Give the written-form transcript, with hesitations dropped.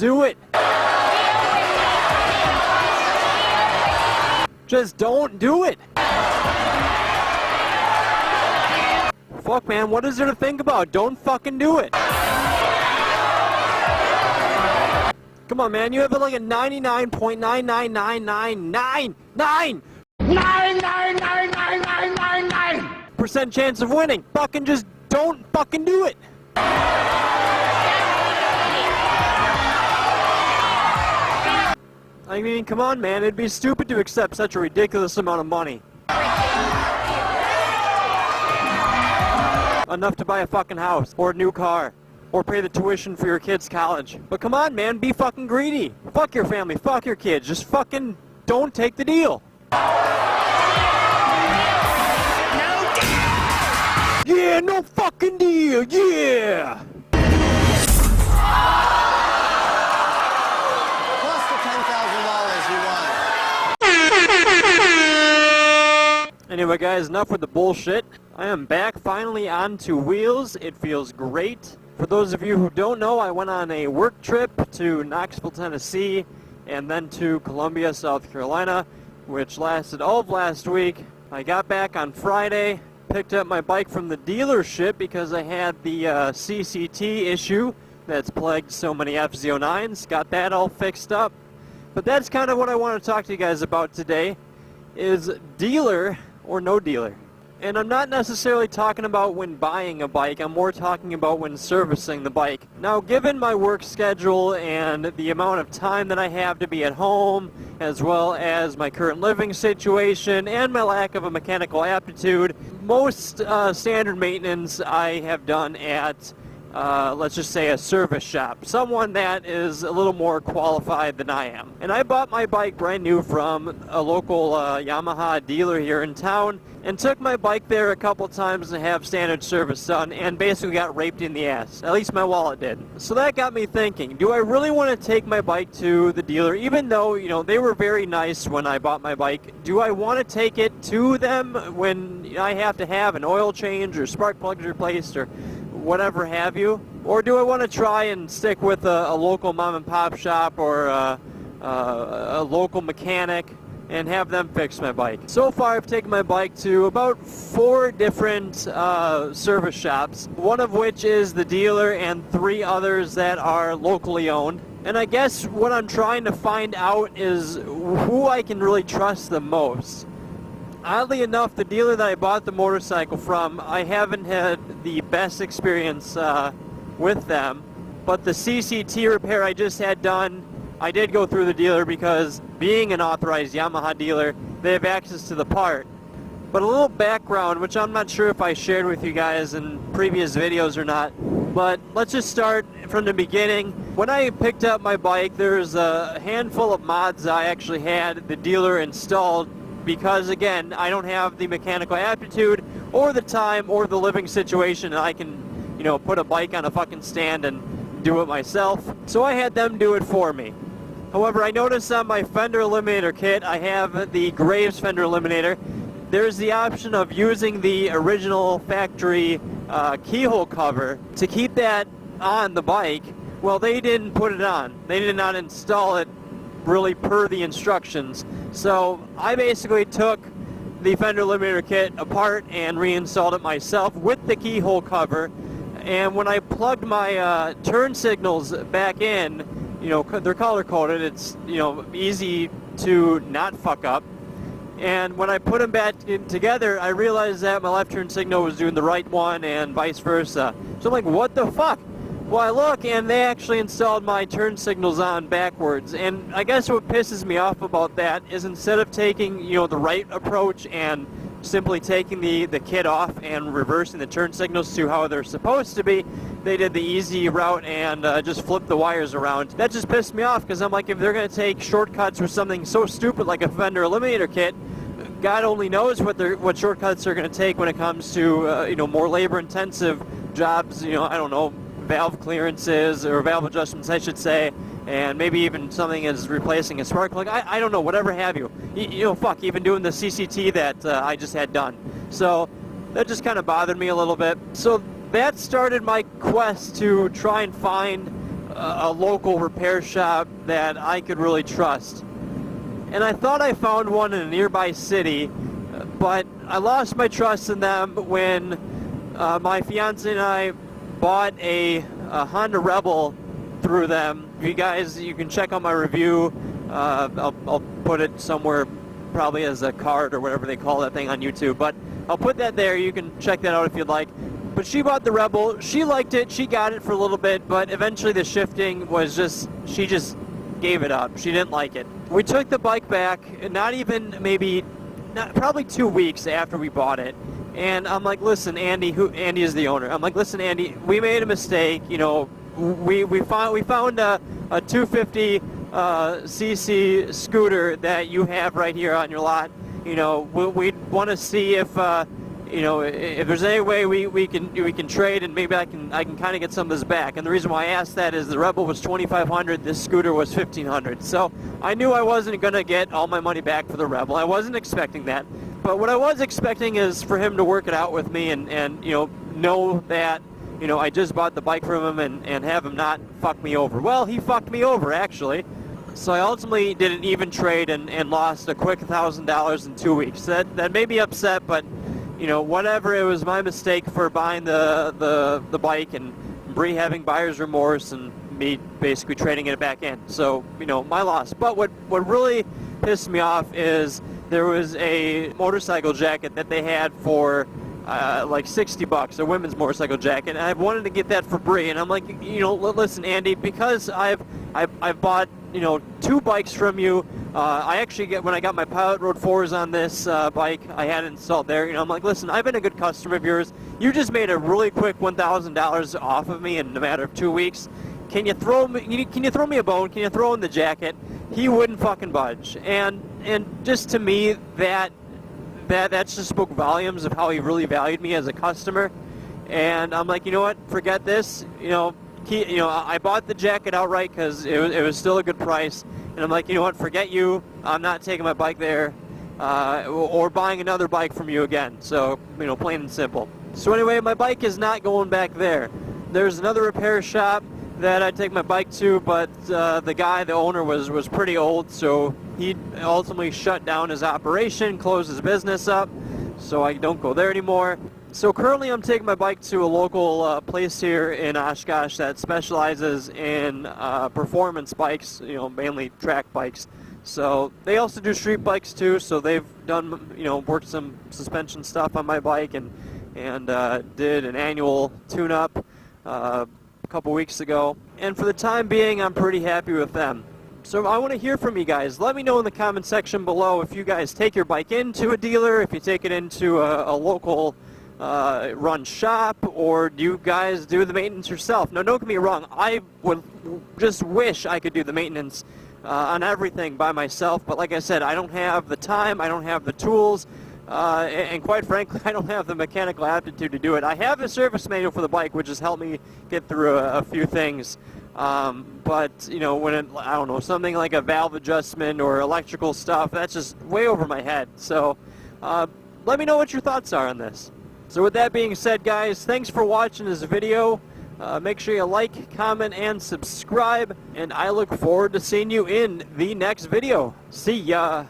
do it. Just don't do it. Fuck, man, what is there to think about? Don't fucking do it. Come on, man, you have like a 99.9999999% chance of winning. Fucking just don't fucking do it. I mean, come on, man, it'd be stupid to accept such a ridiculous amount of money. Enough to buy a fucking house, or a new car, or pay the tuition for your kid's college. But come on, man, be fucking greedy. Fuck your family, fuck your kids, just fucking don't take the deal. No deal! Yeah, no fucking deal, yeah! Plus the $10,000 you won. Anyway, guys, enough with the bullshit. I am back finally on two wheels. It feels great. For those of you who don't know, I went on a work trip to Knoxville, Tennessee, and then to Columbia, South Carolina, which lasted all of last week. I got back on Friday, picked up my bike from the dealership because I had the CCT issue that's plagued so many FZ09s. Got that all fixed up. But that's kind of what I want to talk to you guys about today, is dealer or no dealer. And I'm not necessarily talking about when buying a bike, I'm more talking about when servicing the bike. Now, given my work schedule and the amount of time that I have to be at home, as well as my current living situation and my lack of a mechanical aptitude, most standard maintenance I have done at, let's just say, a service shop. Someone that is a little more qualified than I am. And I bought my bike brand new from a local Yamaha dealer here in town, and took my bike there a couple times to have standard service done, and basically got raped in the ass. At least my wallet did. So that got me thinking, do I really want to take my bike to the dealer, even though, you know, they were very nice when I bought my bike? Do I want to take it to them when I have to have an oil change or spark plugs replaced or whatever have you? Or do I want to try and stick with a local mom and pop shop or a local mechanic and have them fix my bike? So far I've taken my bike to about 4 different service shops, one of which is the dealer and 3 others that are locally owned. And I guess what I'm trying to find out is who I can really trust the most. Oddly enough, the dealer that I bought the motorcycle from, I haven't had the best experience with them, but the CCT repair I just had done, I did go through the dealer because, being an authorized Yamaha dealer, they have access to the part. But a little background, which I'm not sure if I shared with you guys in previous videos or not, but let's just start from the beginning. When I picked up my bike, there's a handful of mods I actually had the dealer installed because, again, I don't have the mechanical aptitude or the time or the living situation that I can, you know, put a bike on a fucking stand and do it myself. So I had them do it for me. However, I noticed on my fender eliminator kit, I have the Graves fender eliminator. There's the option of using the original factory keyhole cover to keep that on the bike. Well, they didn't put it on. They did not install it really per the instructions. So I basically took the fender eliminator kit apart and reinstalled it myself with the keyhole cover. And when I plugged my turn signals back in, you know, they're color coded, it's, you know, easy to not fuck up. And when I put them back together, I realized that my left turn signal was doing the right one and vice versa. So I'm like, what the fuck? Well, I look and they actually installed my turn signals on backwards. And I guess what pisses me off about that is, instead of taking, you know, the right approach and simply taking the kit off and reversing the turn signals to how they're supposed to be, they did the easy route and just flipped the wires around. That just pissed me off, because I'm like, if they're going to take shortcuts with something so stupid like a fender eliminator kit, God only knows what shortcuts they're going to take when it comes to you know, more labor-intensive jobs. You know, I don't know, valve clearances or valve adjustments, I should say, and maybe even something as replacing a spark plug. I don't know, whatever have you. You know, fuck, even doing the CCT that I just had done. So that just kind of bothered me a little bit. So that started my quest to try and find a local repair shop that I could really trust. And I thought I found one in a nearby city, but I lost my trust in them when my fiance and I bought a Honda Rebel through them. You guys, you can check out my review. I'll put it somewhere, probably as a card or whatever they call that thing on YouTube, but I'll put that there. You can check that out if you'd like. But she bought the Rebel. She liked it. She got it for a little bit, but eventually the shifting was just, she just gave it up. She didn't like it. We took the bike back, not even maybe, probably 2 weeks after we bought it. And I'm like, listen, Andy, Andy is the owner. I'm like, listen, Andy, we made a mistake. You know, we found a 250 cc scooter that you have right here on your lot. You know, we want to see if you know, if there's any way we can trade, and maybe I can kind of get some of this back. And the reason why I asked that is the Rebel was $2,500, this scooter was $1,500. So I knew I wasn't gonna get all my money back for the Rebel. I wasn't expecting that. But what I was expecting is for him to work it out with me and you know that, you know, I just bought the bike from him and have him not fuck me over. Well, he fucked me over, actually. So I ultimately did an even trade and lost a quick $1,000 in 2 weeks. That made me upset, but you know, whatever, it was my mistake for buying the bike and Bree having buyer's remorse and me basically trading it back in. So, you know, my loss. But what really pissed me off is there was a motorcycle jacket that they had for like $60, a women's motorcycle jacket, and I wanted to get that for Bree, and I'm like, you know, listen, Andy, because I've bought, you know, 2 bikes from you. I actually when I got my Pilot Road 4s on this bike, I had it installed there. You know, I'm like, listen, I've been a good customer of yours. You just made a really quick $1,000 off of me in a matter of 2 weeks. Can you throw me a bone? Can you throw in the jacket? He wouldn't fucking budge. And just to me, that just spoke volumes of how he really valued me as a customer. And I'm like, you know what? Forget this. You know, I bought the jacket outright because it was still a good price. And I'm like, you know what? Forget you. I'm not taking my bike there or buying another bike from you again. So, you know, plain and simple. So anyway, my bike is not going back there. There's another repair shop that I take my bike to, but the owner was pretty old, so he ultimately shut down his operation, closed his business up, so I don't go there anymore. So currently I'm taking my bike to a local place here in Oshkosh that specializes in performance bikes, you know, mainly track bikes. So they also do street bikes too, so they've done, you know, worked some suspension stuff on my bike and did an annual tune-up a couple weeks ago. And for the time being, I'm pretty happy with them. So I want to hear from you guys. Let me know in the comment section below if you guys take your bike into a dealer, if you take it into a local run shop, or do you guys do the maintenance yourself? Now, don't get me wrong, I would just wish I could do the maintenance on everything by myself, but like I said, I don't have the time, I don't have the tools, and quite frankly, I don't have the mechanical aptitude to do it. I have a service manual for the bike, which has helped me get through a few things, but, you know, when I don't know, something like a valve adjustment or electrical stuff, that's just way over my head. So let me know what your thoughts are on this. So with that being said, guys, thanks for watching this video. Make sure you like, comment, and subscribe, and I look forward to seeing you in the next video. See ya!